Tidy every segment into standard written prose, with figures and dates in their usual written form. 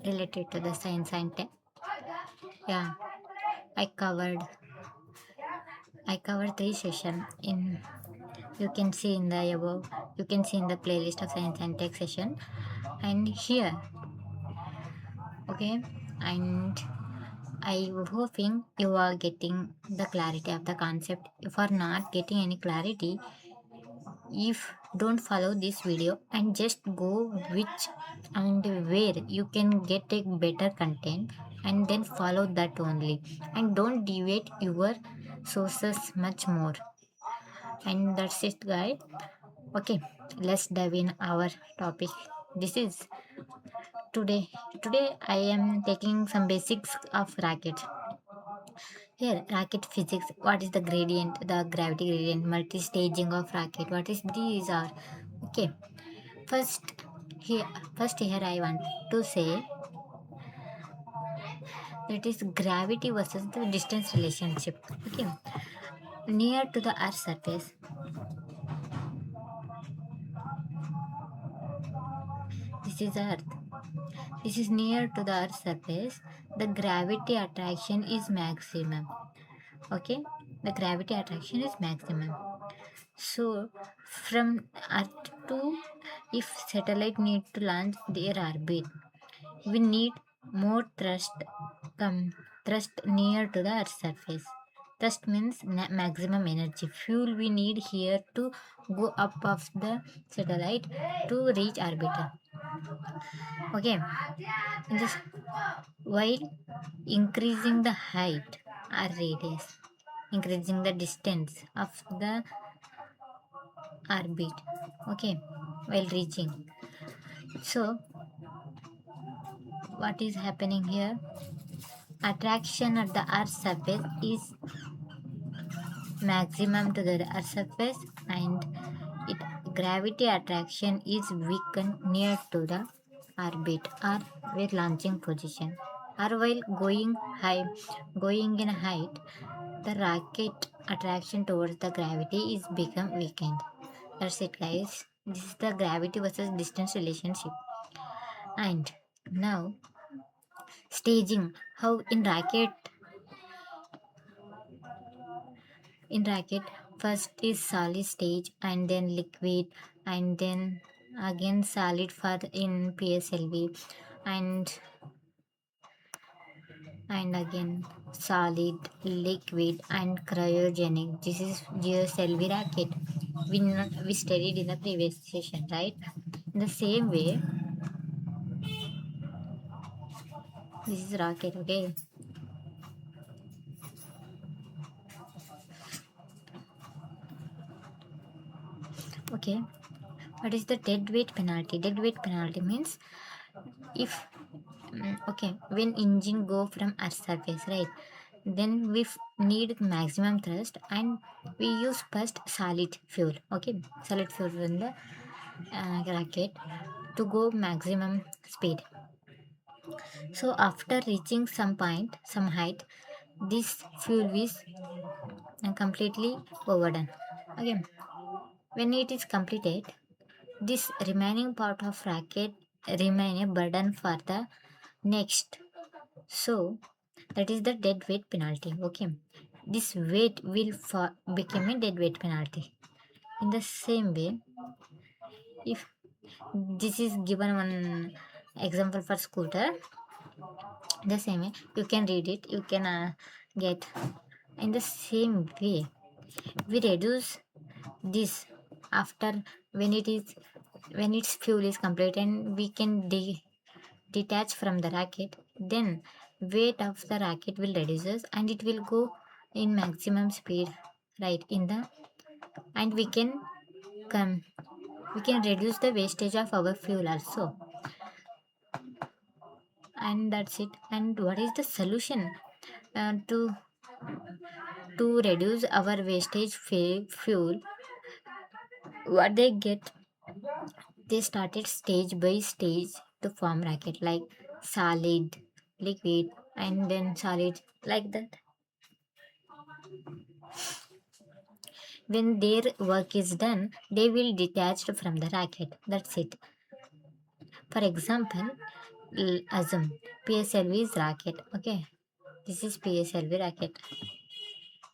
related to the science and tech. Yeah, I covered I covered three sessions in you can see in the above you can see in the playlist of science and tech session and here. Okay, and I hoping you are getting the clarity of the concept. If you are not getting any clarity, if don't follow this video and just go which and where you can get a better content and then follow that only and don't deviate your sources much more. And that's it, guys. Okay, let's dive in our topic. This is today. Today I am taking some basics of racket. Here, racket physics. What is the gradient? The gravity gradient, multi-staging of racket. What is these are? Okay. First, here, first here I want to say that is gravity versus the distance relationship. Okay. Near to the Earth's surface, this is Earth. This is near to the Earth's surface. The gravity attraction is maximum. Okay, the gravity attraction is maximum. So from Earth to if satellite need to launch their orbit, we need more thrust near to the Earth's surface. Thrust means maximum energy. Fuel we need here to go up of the satellite to reach orbiter. Okay, this while increasing the height or radius, increasing the distance of the orbit. Okay, while reaching. So what is happening here? Attraction at the Earth's surface is maximum to the Earth's surface and it gravity attraction is weakened near to the orbit or with launching position or while going in height the rocket attraction towards the gravity is become weakened. That's it, guys. This is the gravity versus distance relationship. And now staging, how in racket first is solid stage and then liquid and then again solid for in PSLV and again solid, liquid and cryogenic. This is GSLV racket. We studied in the previous session, right? In the same way, this is rocket, okay? Okay. What is the dead weight penalty? Dead weight penalty means if okay, when engine go from Earth's surface, right? Then we need maximum thrust and we use first solid fuel. Okay, solid fuel in the rocket to go maximum speed. So after reaching some point, some height, this fuel is completely overdone. Okay, when it is completed, this remaining part of rocket remain a burden for the next. So that is the dead weight penalty. Okay, this weight will become a dead weight penalty. In the same way, if this is given one example for scooter, the same way you can read it, you can get. In the same way, we reduce this after when it is when its fuel is complete and we can detach from the racket, then weight of the racket will reduces and it will go in maximum speed, right? In the and come we can reduce the wastage of our fuel also. And that's it. And what is the solution to reduce our wastage fuel? What they get, they started stage by stage to form racket like solid, liquid and then solid, like that. When their work is done, they will detach from the racket. That's it. For example, assume PSLV is rocket. Okay, this is PSLV rocket.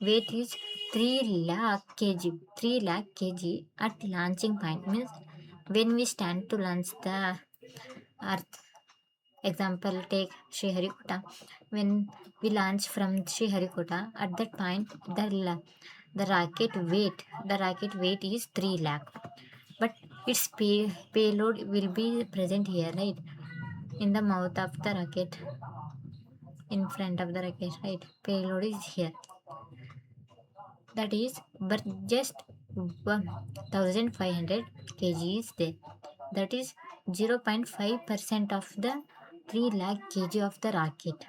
Weight is 3 lakh kg. 3 lakh kg at launching point means when we stand to launch the earth. Example, take Sriharikota. When we launch from Sriharikota, at that point the rocket weight is 3 lakh. But its payload will be present here, right? In the mouth of the rocket, in front of the rocket, right? Payload is here. That is, but just 1500 kg is there. That is 0.5% of the 3 lakh kg of the rocket.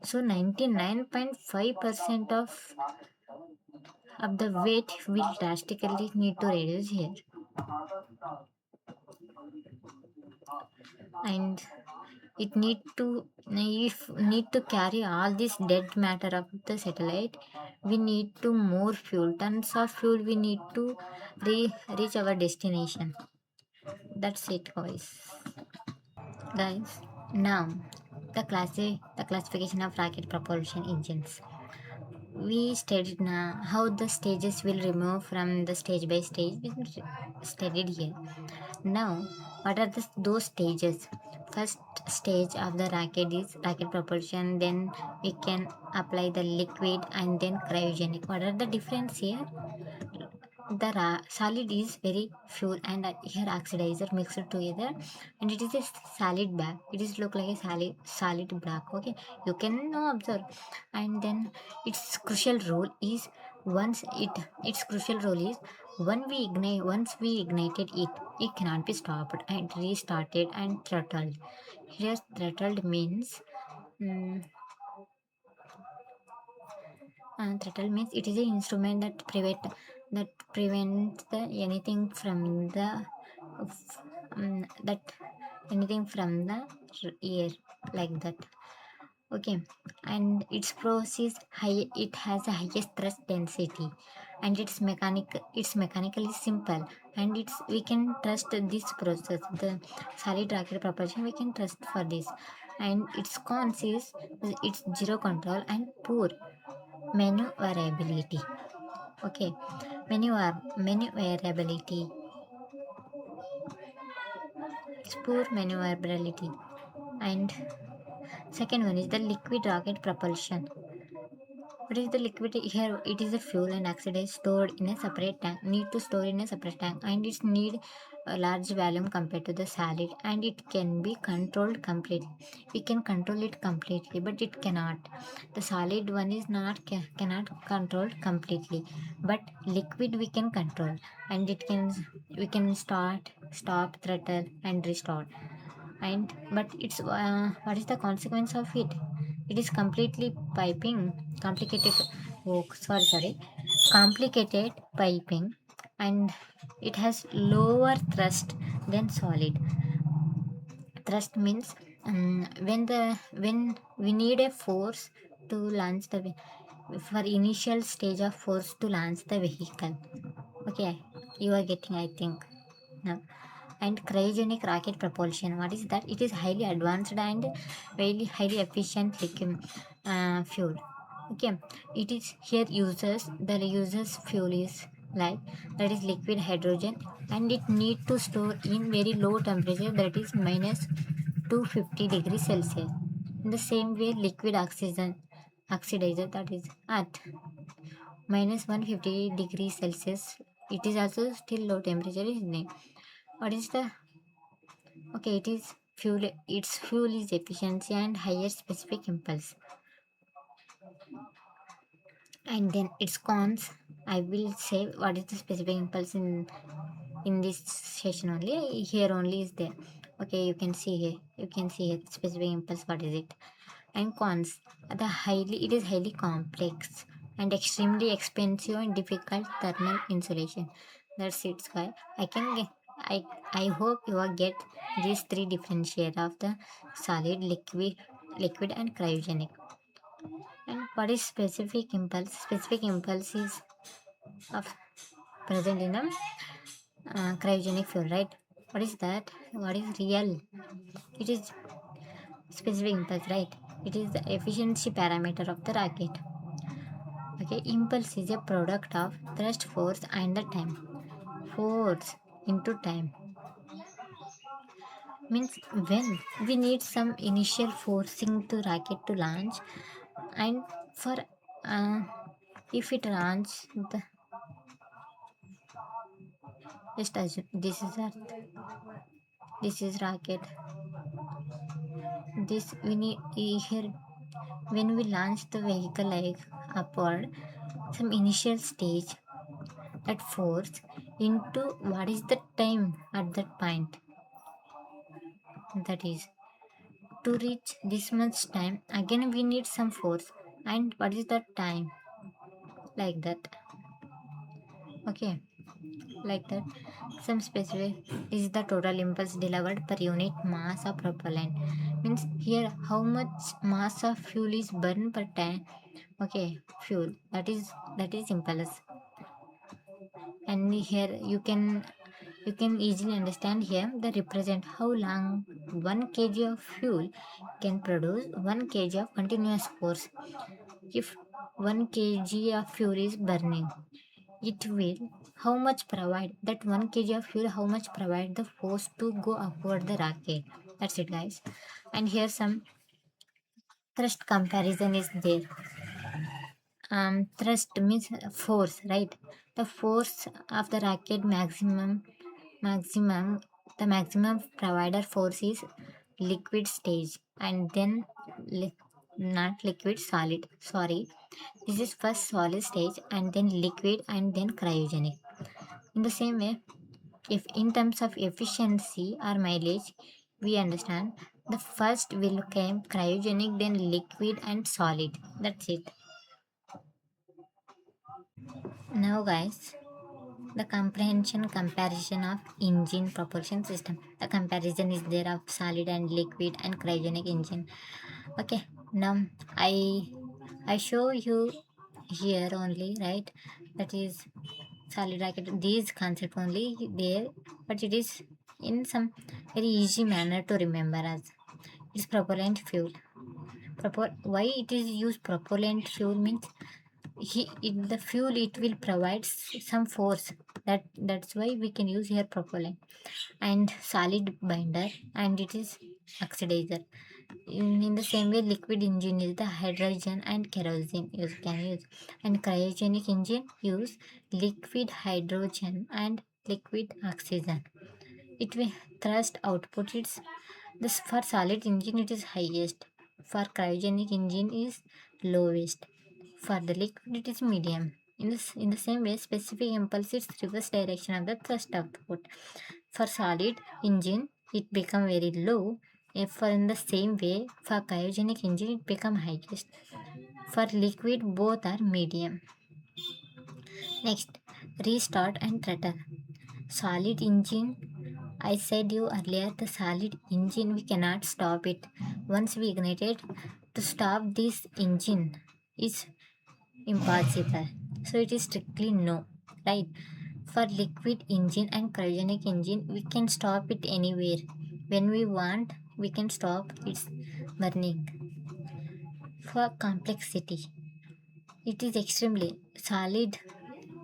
So 99.5% of the weight will drastically need to reduce here. And it need to carry all this dead matter of the satellite. We need to more fuel, tons of fuel we need to reach our destination. That's it, guys. Now the classification of rocket propulsion engines. We studied now how the stages will remove from the stage by stage. We studied here. Now, what are those stages? First stage of the rocket is rocket propulsion. Then we can apply the liquid and then cryogenic. What are the difference here? The solid is very fuel and here oxidizer mixed together, and it is a solid bag. It is look like a solid block. Okay, you can now observe. And then its crucial role is its crucial role is once we ignited it cannot be stopped and restarted and throttled. Here throttled means mm, throttle means it is an instrument that prevents the anything from the that anything from the air, like that. Okay, and its pros is high. It has the highest thrust density, and it's mechanically simple, and we can trust this process. The solid rocket propulsion we can trust for this. And its cons is it's zero control and poor maneuverability. Okay, maneuverability. It's poor maneuverability. And second one is the liquid rocket propulsion. What is the liquid here? It is a fuel and oxide stored in a separate tank. Need to store in a separate tank, and it need a large volume compared to the solid, and it can be controlled completely. We can control it completely, but it cannot. The solid one is not cannot control completely, but liquid we can control, and we can stop, throttle, and restore. And but it's what is the consequence of it? It is completely piping complicated. Oh, sorry, complicated piping, and it has lower thrust than solid. Thrust means when we need a force to launch for initial stage of force to launch the vehicle. Okay, you are getting, I think, now. And cryogenic rocket propulsion, what is that? It is highly advanced and very highly efficient liquid fuel. Okay, it is here uses fuel is like that is liquid hydrogen, and it need to store in very low temperature, that is minus 250 degrees Celsius. In the same way, liquid oxygen oxidizer, that is at minus 150 degrees Celsius. It is also still low temperature, isn't it? What is the Okay, it is fuel. Its fuel is efficiency and higher specific impulse. And then its cons. I will say what is the specific impulse in this session only. Here only is there. Okay, you can see here. You can see here specific impulse. What is it? And cons. It is highly complex and extremely expensive and difficult thermal insulation. That's it, guy. I can get. I hope you will get these three differentiate of the solid, liquid, and cryogenic. And what is specific impulse? Specific impulse is of present in a cryogenic fuel, right? What is that? What is real? It is specific impulse, right? It is the efficiency parameter of the rocket. Okay, impulse is a product of thrust force and the time. Force into time means when we need some initial forcing to rocket to launch, and for uh, if it launch the, just assume this is earth, this is rocket, this we need here when we launch the vehicle like upward, some initial stage at force into what is the time at that point, that is to reach this much time again we need some force, and what is the time, like that. Okay, like that. Some specific is the total impulse delivered per unit mass of propellant, means here how much mass of fuel is burned per time. Okay, fuel, that is impulse. And here you can easily understand here the represent how long 1 kg of fuel can produce 1 kg of continuous force. If 1 kg of fuel is burning, it will how much provide that 1 kg of fuel, how much provide the force to go upward the rocket. That's it, guys. And here some thrust comparison is there. Thrust means force, right? The force of the rocket maximum the maximum provider force is liquid stage, and then li- not liquid, solid, sorry, this is first solid stage and then liquid and then cryogenic. In the same way, if in terms of efficiency or mileage we understand, the first will come cryogenic, then liquid and solid. That's it. Now guys, the comprehension comparison of engine propulsion system. The comparison is there of solid and liquid and cryogenic engine. Okay, now I show you here only, right? That is solid rocket. These concept only there, but it is in some very easy manner to remember as it's propellant fuel. Why it is used propellant fuel means the fuel it will provide some force, that's why we can use here propellant, and solid binder, and it is oxidizer. In the same way, liquid engine is the hydrogen and kerosene can use, and cryogenic engine use liquid hydrogen and liquid oxygen. It will thrust output, it's this for solid engine it is highest, for cryogenic engine is lowest, for the liquid it is medium. In the same way, specific impulse is reverse direction of the thrust output. For solid engine it become very low. If for in the same way, for cryogenic engine it become highest. For liquid both are medium. Next, restart and throttle. Solid engine, I said you earlier, the solid engine we cannot stop it. Once we ignite it, to stop this engine is impossible. So it is strictly no, right? For liquid engine and cryogenic engine, we can stop it anywhere. When we want, we can stop its burning. For complexity, it is extremely solid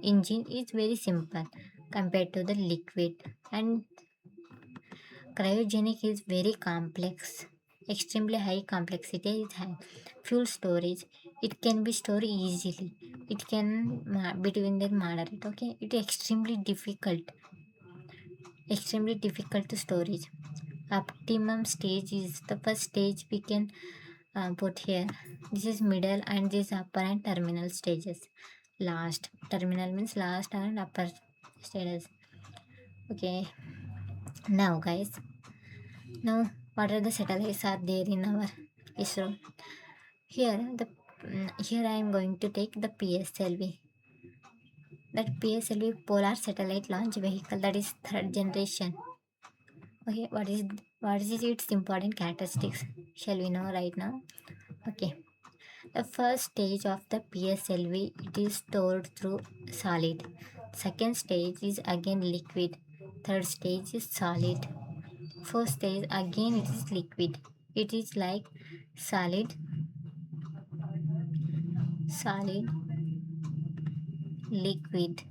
engine is very simple compared to the liquid, and cryogenic is very complex, extremely high complexity is high. Fuel storage, it can be stored easily, it can between the moderate. Okay, it is extremely difficult to storage. Optimum stage is the first stage we can put here. This is middle and this upper and terminal stages. Last terminal means last and upper stages. Okay, now guys, now what are the satellites are there in our ISRO? Here I am going to take the PSLV. That PSLV, Polar Satellite Launch Vehicle, that is third generation. Okay, what is its important characteristics? Shall we know right now? Okay. The first stage of the PSLV, it is stored through solid. Second stage is again liquid. Third stage is solid. Fourth stage again it is liquid. It is like solid, liquid,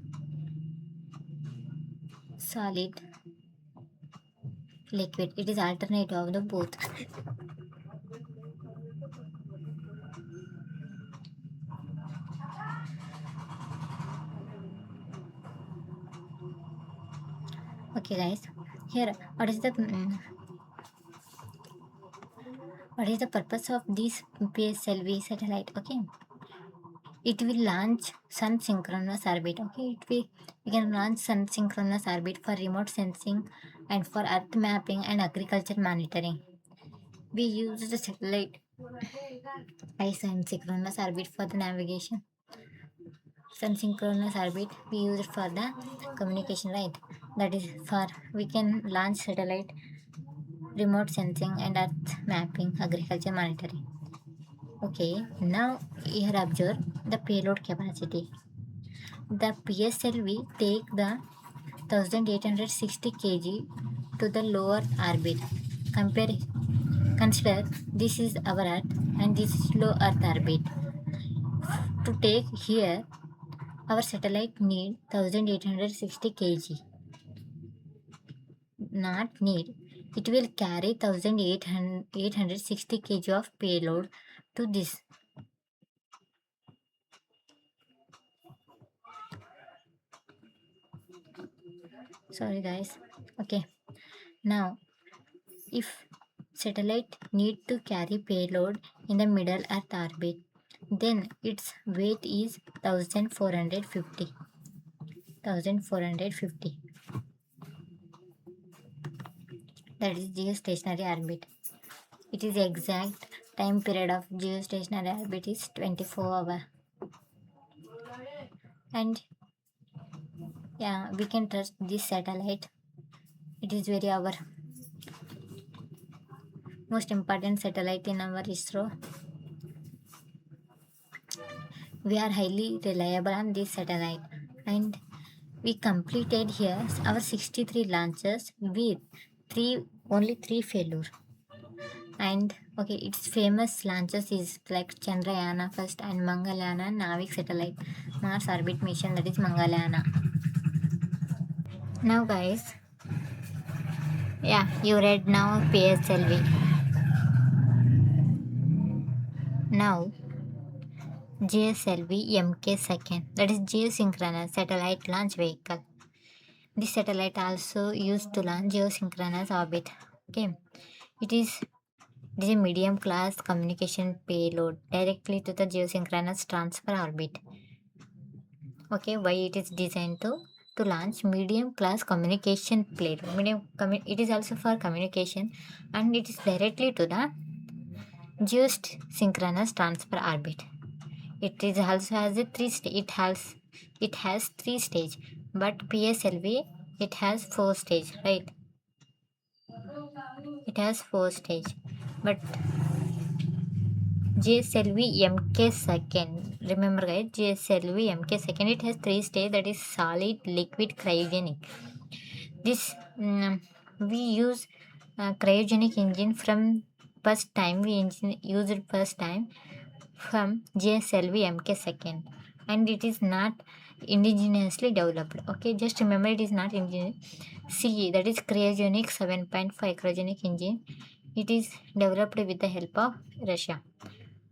solid, liquid. It is alternative of the both. Okay, guys. Here, what is the purpose of this PSLV satellite? Okay, it will launch sun synchronous orbit. Okay, we can launch sun synchronous orbit for remote sensing and for earth mapping and agriculture monitoring. We use the satellite sun synchronous orbit for the navigation. Sun synchronous orbit we use it for the communication, right? That is for we can launch satellite, remote sensing and earth mapping, agriculture monitoring. Okay, now here observe the payload capacity. The PSLV take the 1860 kg to the lower orbit. Compare, consider this is our Earth and this is low Earth orbit. To take here, our satellite need 1860 kg. Not need. It will carry 1860 kg of payload to this. Sorry guys. Okay. Now if satellite need to carry payload in the middle earth orbit, then its weight is 1450. That is geostationary orbit. It is exact time period of geostationary orbit is 24 hours. And yeah, we can trust this satellite. It is very our most important satellite in our ISRO. We are highly reliable on this satellite, and we completed here our 63 launches with only three failure. And okay, its famous launches is like Chandrayana first and Mangalyana Navik satellite Mars orbit mission, that is Mangalyana. Now guys, yeah, you read now PSLV. Now GSLV MK second, that is geosynchronous satellite launch vehicle. This satellite also used to launch geosynchronous orbit. Okay, it is it is a medium class communication payload directly to the geosynchronous transfer orbit. Okay, why it is designed to launch medium class communication payload. It is also for communication and it is directly to the geosynchronous transfer orbit. It is also has a it has three stage, but PSLV it has four stage, right? It has four stage, but GSLV MK second. Remember guys, GSLV MK second it has three stage, that is solid, liquid, cryogenic. This we use cryogenic engine from first time we use it first time from GSLV MK second, and it is not indigenously developed. Okay, just remember it is not indigenous. CE, that is cryogenic 7.5 cryogenic engine. It is developed with the help of Russia,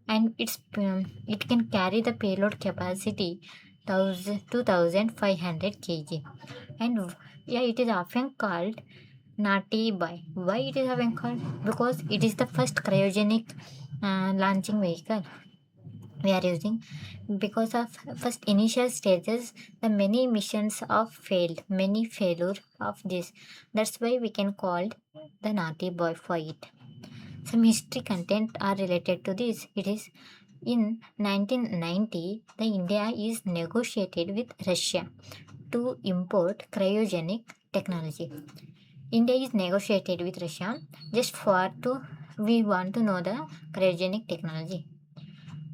and it can carry the payload capacity 2500 kg. And yeah, it is often called Nati Boy. Why it is often called? Because it is the first cryogenic launching vehicle we are using. Because of first initial stages, the many missions of failed, many failure of this. That's why we can call the Nati Boy for it. Some history content are related to this. It is in 1990, the India is negotiated with Russia to import cryogenic technology. India is negotiated with Russia just for to we want to know the cryogenic technology.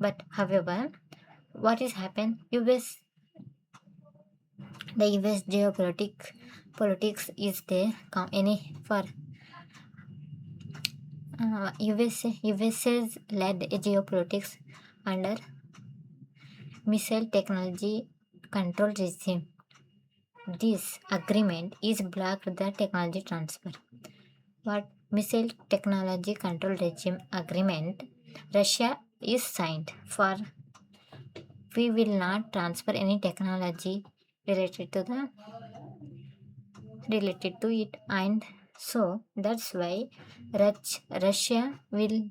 But however, what is happened? The US politics is there any for USA's led geopolitics under missile technology control regime. This agreement is blocked the technology transfer. What missile technology control regime agreement Russia is signed for? We will not transfer any technology related to the related to it, and so that's why Russia will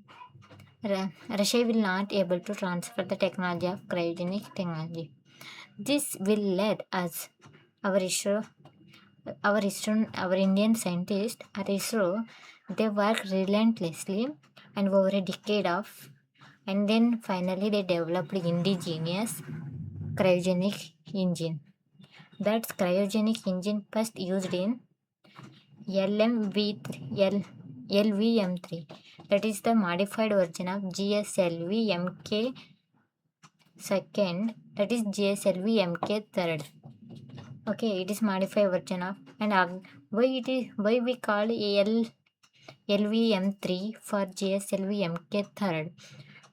Russia will not able to transfer the technology of cryogenic technology. This will let us our ISRO our Indian scientists at ISRO, they work relentlessly and over a decade of, and then finally they developed indigenous cryogenic engine. That's cryogenic engine first used in LVM3. That is the modified version of GSLV MK second. That is GSLV MK third. Okay, it is modified version of, and why we call LVM3 for GSLV MK third,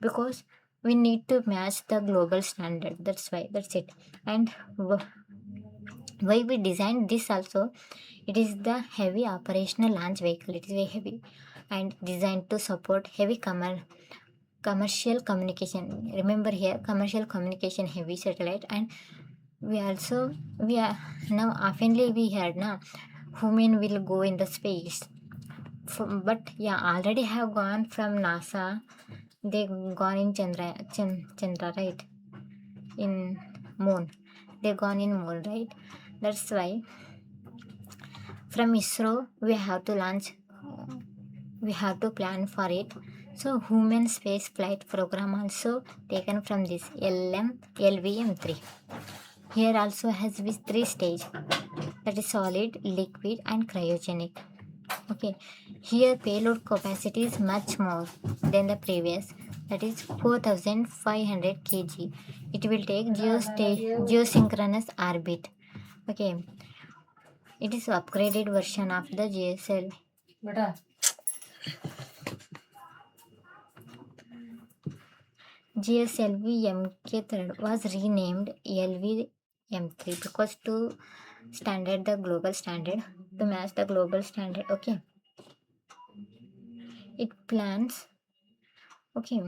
because we need to match the global standard. That's why. That's it. And why we designed this also, it is the heavy operational launch vehicle. It is very heavy and designed to support heavy commercial communication. Remember here, commercial communication heavy satellite. And we are now oftenly we heard now human will go in the space. But yeah, already have gone from NASA. They gone in Chandra, right? In moon. They gone in moon, right? That's why from ISRO we have to launch, we have to plan for it. So human space flight program also taken from this LVM3. Here also has with 3 stage, that is solid, liquid and cryogenic. Okay, here payload capacity is much more than the previous, that is 4500 kg. It will take geosynchronous orbit. Okay, it is upgraded version of the GSL. GSLV MK3 was renamed LVM3 because to standard the global standard, to match the global standard. Okay, it plans. Okay,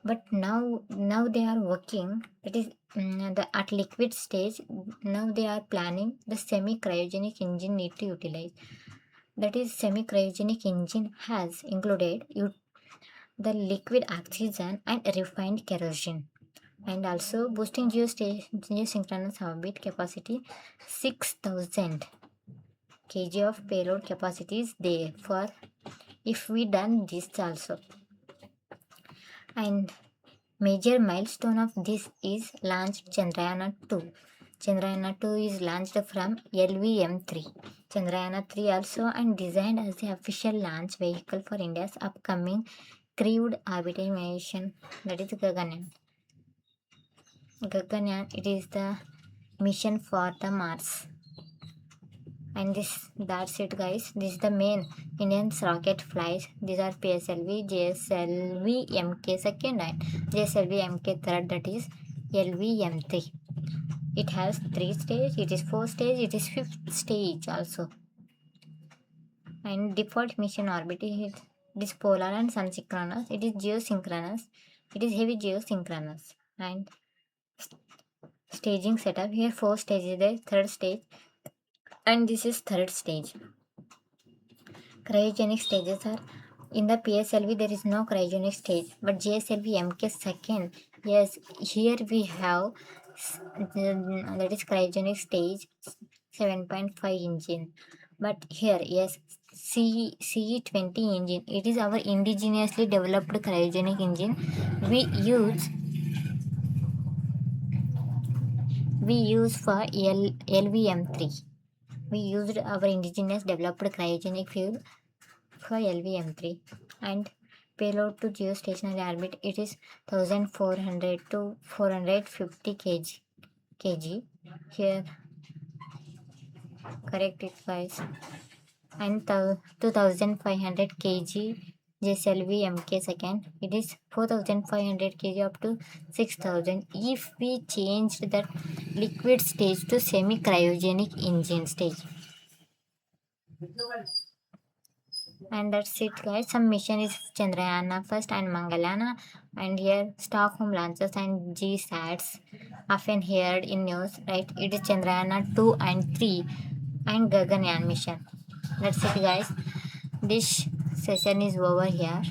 but now they are working. That is the at liquid stage. Now they are planning the semi cryogenic engine need to utilize. That is semi cryogenic engine has included the liquid oxygen and refined kerosene, and also boosting geosynchronous orbit capacity 6000 kg of payload capacity is there for if we done this also. And major milestone of this is launched Chandrayana 2. Chandrayana 2 is launched from LVM3. Chandrayana 3 also and designed as the official launch vehicle for India's upcoming crewed orbital mission, that is Gaganyaan. Gaganyaan, it is the mission for the Mars. And that's it guys. This is the main Indian rocket flights. These are PSLV, JSLV, MK second and JSLV MK third, that is LVM3. It has 3 stage, it is 4 stage, it is 5th stage also. And default mission orbit is it is polar and sun synchronous, it is geosynchronous, it is heavy geosynchronous. And staging setup, here 4 stages there, 3rd stage, and this is 3rd stage. Cryogenic stages are in the PSLV, there is no cryogenic stage, but GSLV MK second, yes, here we have that is cryogenic stage 7.5 engine. But here, yes, CE20 engine, it is our indigenously developed cryogenic engine. We use for LVM3. We used our indigenous developed cryogenic fuel for LVM3. And payload to geostationary orbit, it is 1400 to 450 kg. Here, correct it guys. And 2500 kg JSLV MK second. It is 4500 kg up to 6000. If we changed that liquid stage to semi cryogenic engine stage. And that's it, guys. Some mission is Chandrayana first and Mangalyana, and here Stockholm launches and GSATs often heard in news, right? It is Chandrayana 2 and 3 and Gaganyaan mission. That's it, guys. This session is over here.